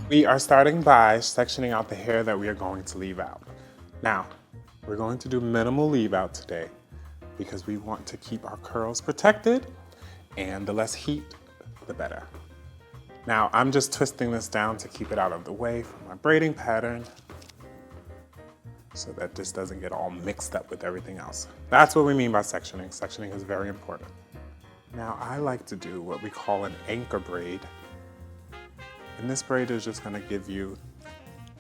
We are starting by sectioning out the hair that we are going to leave out. Now, we're going to do minimal leave out today because we want to keep our curls protected, and the less heat, the better. Now, I'm just twisting this down to keep it out of the way from my braiding pattern so that this doesn't get all mixed up with everything else. That's what we mean by sectioning. Sectioning is very important. Now, I like to do what we call an anchor braid. And this braid is just gonna give you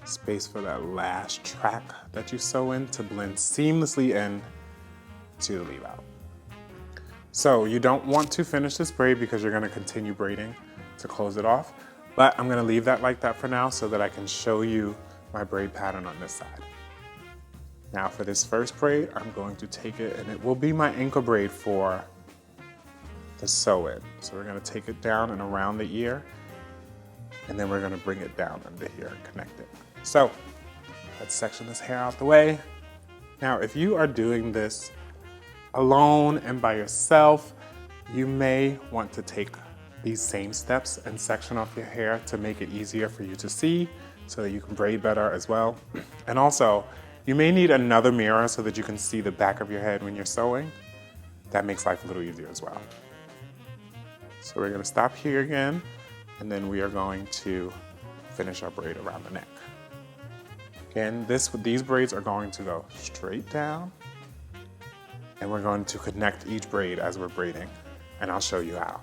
space for that last track that you sew in to blend seamlessly in to the leave out. So you don't want to finish this braid because you're gonna continue braiding to close it off, but I'm gonna leave that like that for now so that I can show you my braid pattern on this side. Now for this first braid, I'm going to take it, and it will be my ankle braid for the sew in. So we're gonna take it down and around the ear, and then we're gonna bring it down under here and connect it. So let's section this hair out the way. Now, if you are doing this alone and by yourself, you may want to take these same steps and section off your hair to make it easier for you to see so that you can braid better as well. And also, you may need another mirror so that you can see the back of your head when you're sewing. That makes life a little easier as well. So we're gonna stop here again, and then we are going to finish our braid around the neck. Again, these braids are going to go straight down, and we're going to connect each braid as we're braiding, and I'll show you how.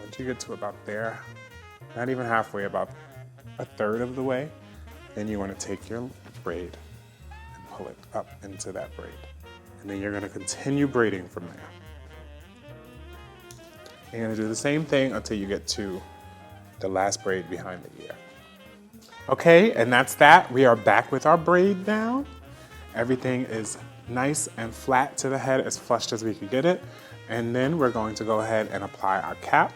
Once you get to about there, not even halfway, about a third of the way, then you want to take your braid and pull it up into that braid. And then you're going to continue braiding from there. You're going to do the same thing until you get to the last braid behind the ear. Okay, and that's that. We are back with our braid down. Everything is nice and flat to the head, as flushed as we can get it. And then we're going to go ahead and apply our cap.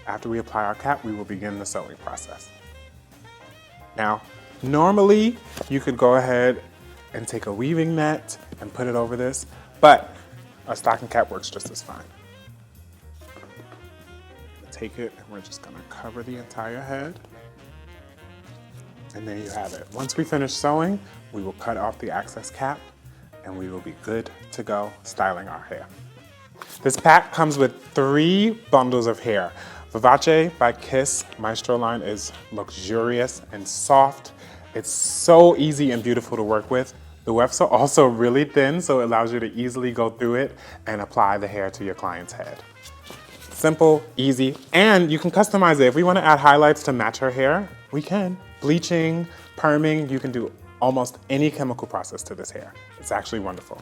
After we apply our cap, we will begin the sewing process. Now, normally you could go ahead and take a weaving net and put it over this, but a stocking cap works just as fine. Take it, and we're just gonna cover the entire head. And there you have it. Once we finish sewing, we will cut off the excess cap, and we will be good to go styling our hair. This pack comes with 3 bundles of hair. Vivacé by Kiss Maestro line is luxurious and soft. It's so easy and beautiful to work with. The wefts are also really thin, so it allows you to easily go through it and apply the hair to your client's head. Simple, easy, and you can customize it. If we want to add highlights to match her hair, we can. Bleaching, perming, you can do almost any chemical process to this hair. It's actually wonderful.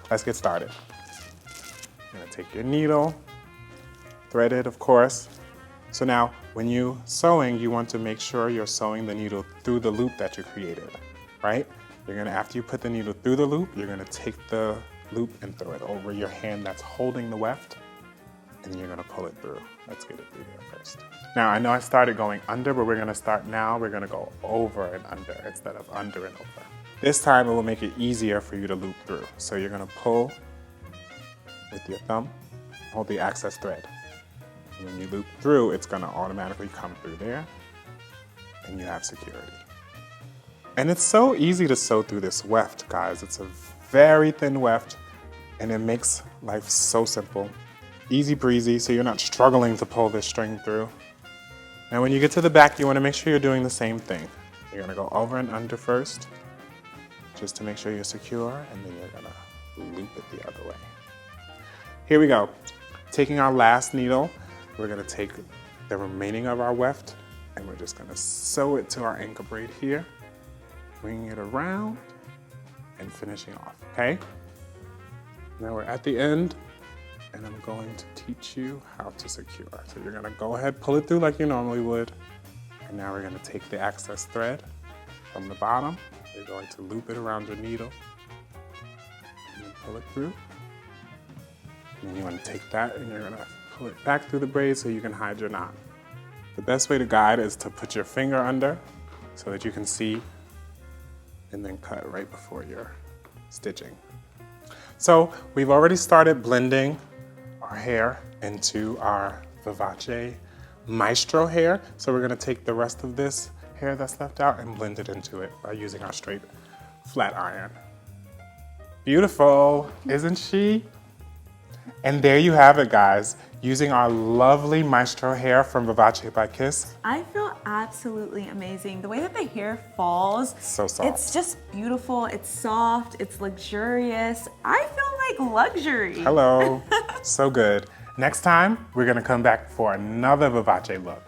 Let's get started. You're gonna take your needle, thread it, of course. So now, when you're sewing, you want to make sure you're sewing the needle through the loop that you created, right? You're gonna, after you put the needle through the loop, you're gonna take the loop and throw it over your hand that's holding the weft, and then you're gonna pull it through. Let's get it through here first. Now, I know I started going under, but we're gonna start now. We're gonna go over and under instead of under and over. This time, it will make it easier for you to loop through. So you're gonna pull with your thumb, hold the excess thread. And when you loop through, it's gonna automatically come through there, and you have security. And it's so easy to sew through this weft, guys. It's a very thin weft, and it makes life so simple. Easy breezy, so you're not struggling to pull this string through. Now when you get to the back, you want to make sure you're doing the same thing. You're gonna go over and under first, just to make sure you're secure, and then you're gonna loop it the other way. Here we go. Taking our last needle, we're gonna take the remaining of our weft, and we're just gonna sew it to our ankle braid here, bringing it around, and finishing off, okay? Now we're at the end, and I'm going to teach you how to secure. So you're gonna go ahead, pull it through like you normally would, and now we're gonna take the excess thread from the bottom. You're going to loop it around your needle, and then pull it through. And then you wanna take that, and you're gonna pull it back through the braid so you can hide your knot. The best way to guide is to put your finger under so that you can see, and then cut right before you're stitching. So we've already started blending our hair into our Vivacé Maestro hair. So we're gonna take the rest of this hair that's left out and blend it into it by using our straight flat iron. Beautiful, isn't she? And there you have it, guys. Using our lovely Maestro hair from Vivacé by Kiss. I feel absolutely amazing. The way that the hair falls, So soft. it's just beautiful, it's soft, it's luxurious. I feel like luxury. Hello, so good. Next time, we're gonna come back for another Vivacé look.